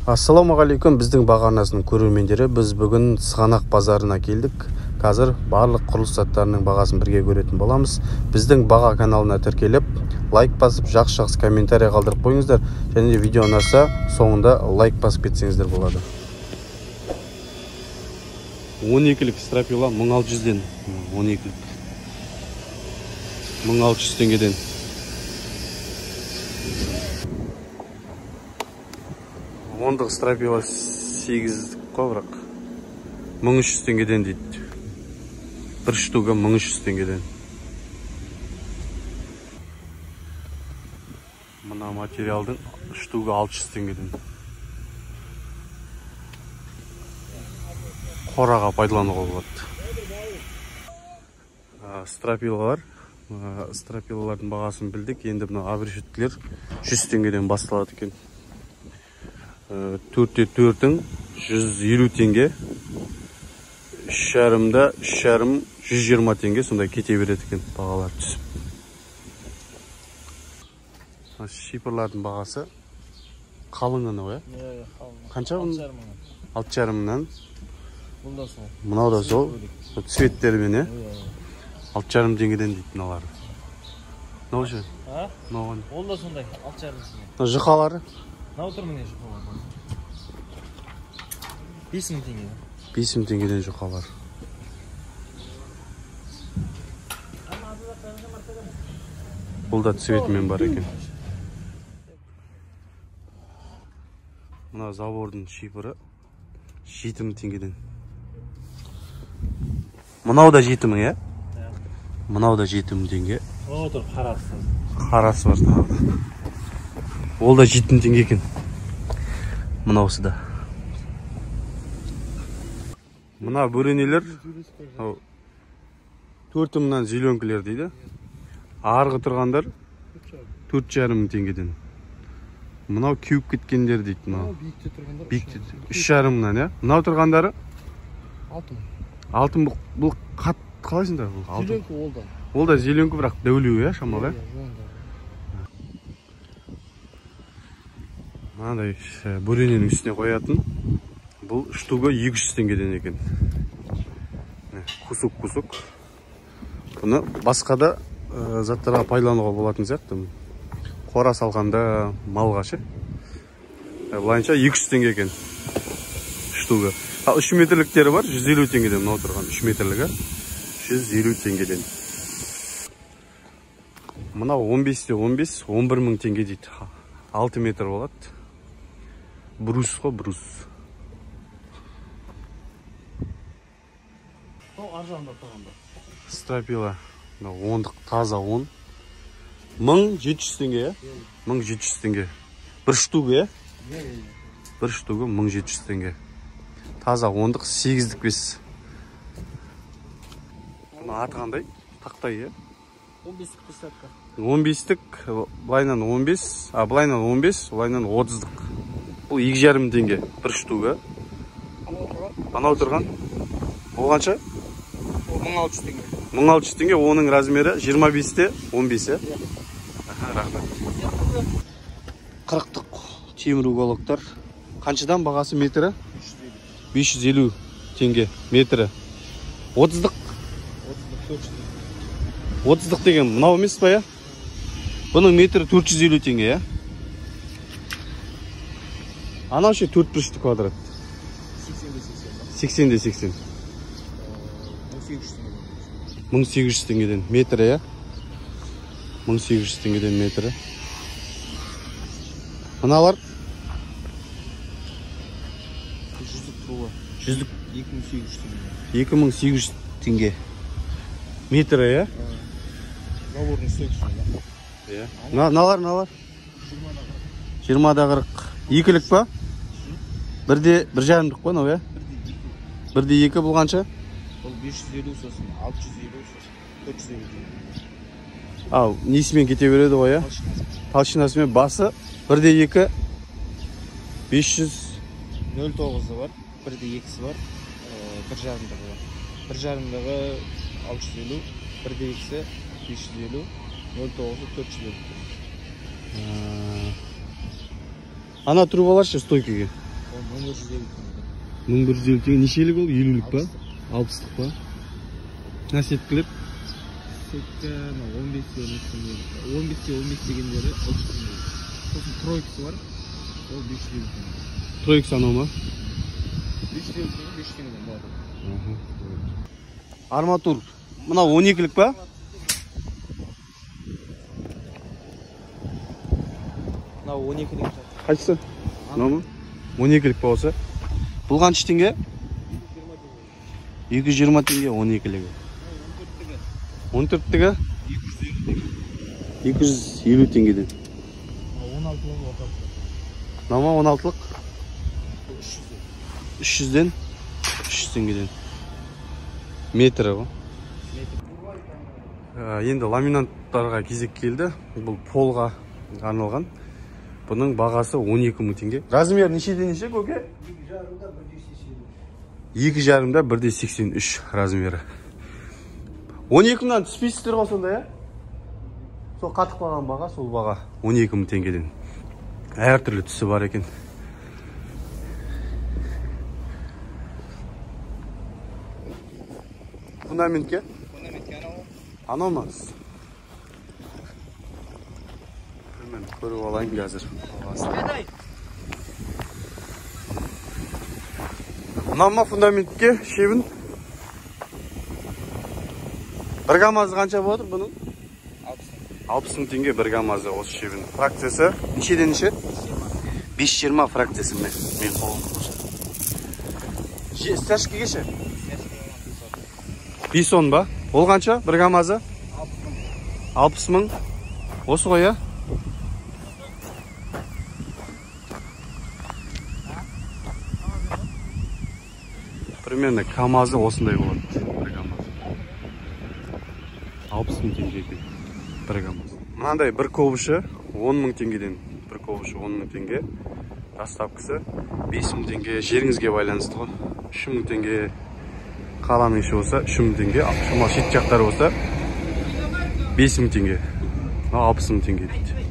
Ассалаумағалейкум, біздің баға арнасының көрермендері. Біз бүгін Сығанақ базарына келдік. Қазір барлық құрылыс заттарының бағасын бірге көретін боламыз. Біздің баға каналына тіркеліп, лайк басып, жақсы комментарий қалдырып қойыңыздар. Және де видео ұнаса, соңында лайк басып кетсеңіздер болады. 12-лік стропила 1600-ден, 12-лік 1600 теңгеден. Ондық стропила 8 қоврақ 1300 теңгеден дейді. Бір штуга 1300 теңгеден. Мына материалдың штуга 600 теңгеден. Қораға пайдалануға болады. Стропилалардың бағасын білдік. Енді мына абрешеткілер 100 теңгеден басталады екен. 4-4-ің 150 теңге, 3,5-да 3,5 120 теңге, сондай кете береді екен бағалар түсіп. Шипырлардың бағасы қалыңын ғой? Қанша? 6,5 мыңнан. Мынау да сол цветтермен, 6,5 теңгеден дейді мыналары. Не olacak? Ne olacak? Ол да сондай 6,5 теңге. Жұқалары? Мынау тұр міне жұқалар. 5,000 теңге. 5,000 теңгеден жұқалар. Бұл да цветімен бар екен. Мына забордың шипыры 7,000 теңгеден. Мынау да 7,000, е? Мынау да 7,000 теңге. О, тұр қарасы. Қарасы бар тағы. Ол да 7,000 теңге екен. Мынаусы да. Мына бөренелер 4,000-нан зеленкілер дейді. Арғы тұрғандар 4,5 теңгеден. Мынау кеуіп кеткендер дейді. Биікте тұрғандар 3,5-нан, е? Мынау тұрғандары 6,000. 6,000 бұл қат қалайсыңдар? Зеленкі ол да. Ол да зеленкі, бірақ дәулеу, е, шамалы. Мынандай бөрененің үстіне қоятын. Бұл штуга 200 теңгеден екен. Кусук. Бұны басқада заттарға пайдалануға болатын сияқты. Қора салғанда, малға ше. Бұлайынша 200 теңге екен штуга. 3 метрліктері бар, 150 теңгеден. Мынау тұрған 3 метрлігі 150 теңгеден. Мынау 15-те 15, 11 мың теңге дейді. 6 метр болады. Брус қой, брус. Аржағында тұрғанда. Стропила. Ондық таза 10. 1700 теңге, е? 1700 теңге. Бір штуга, е? Бір штуга 1700 теңге. Таза 10-дық 8-дік бес. Бұны аты қандай? Тақтай, е? 15-дік присадка. 15-дік, бұлайнан 15, бұлайнан 15, бұлайнан 30-дық. Бұл 2,5 теңге. Бір штуга. Анау тұрған? Ол қанша? 1600 теңге. 1600 теңге, оның размері 25-те 15, е? Рахмет. 40-дық темір уголоктар. Қаншадан бағасы метрі? 550 теңге метрі. 30-дық? 30-дық деген мынау емес па, е? Бұның метрі 450 теңге, е? Анау ше 4 бұрышты квадрат. 80-де 80. 1800 теңгеден метрі, е? 1800 теңгеден метрі. Мыналар? 100-дік 2800 теңге. Метрі, е? Забордың стойкасы. Налар? 20-да 40. 2-лік па? 1,5-дік па, нау, е? 1,2 бұл қанша? Бұл 550 сосын, 650 сосын, 450 теңге. Ау, несімен кете береді ғой, е? Талшынасымен басы 1,2 500 0,9-ы бар, 1,2-сі бар, 1,5-дағы бар. 1,5-дағы 650, 1,2-сі 550, 0,9-ы 450. Ана трубалар ше стойкеге. Мың 150 теңге. 1150 теңге. Нешелік ол? 50-лік па? 60-лық па? Мына сеткілер? Сетка 15-те 15 дегендері 30 теңге. Сосын тройкасы бар. Ол 550 теңге. Тройкасы анау ма? 550 теңге, 5 теңгеден болады. Арматур. Мына 12-лік па? Мына 12-лік. Қайсысы? Мынау ма? 12-лік па осы? Бұл қанша теңге? 220 теңге 12-лігі. 14-тігі? 250 теңгеден. 16-лық ортасы. Мынау ма 16-лық? 300-ден 300 теңгеден. Метрі ғой. Енді ламинанттарға кезек келді. Бұл полға арналған. Бұның бағасы 12 мың теңге. Размер нешеден неше көке? 2,5-да 1,83 размері. 12 мыңнан түспейсіздер ғой сонда, Сол қатып қалған баға, сол баға 12 мың теңгеден. Әртүрлі түсі бар екен. Фундаментке? Фундаментке Анау ма? Мен көріп алайын қазір. Мынау ма фундаментке шебін? Бір гамазы қанша болады бұның? 60 мың теңге бір гамазы осы шебін. Фракциясы нешеден неше? 520 фракциясы мен қолым қоса. Стяжкеге ше? 510 ба? Ол қанша? Бір гамазы? 60 мың. Осы ғой, я? Примерно камазы осындай болады. Бір гамазы. 60 мың теңге екен. Бір гамазы. Мынандай бір ковышы 10 мың теңгеден. Бір ковышы 10 мың теңге. Доставкасы 5 мың теңге. Жеріңізге байланысты ғой. 3 мың теңге. Қаланың іші болса 3 мың теңге. Шамал шет жақтары болса 5 мың теңге. 60 мың теңге дейді.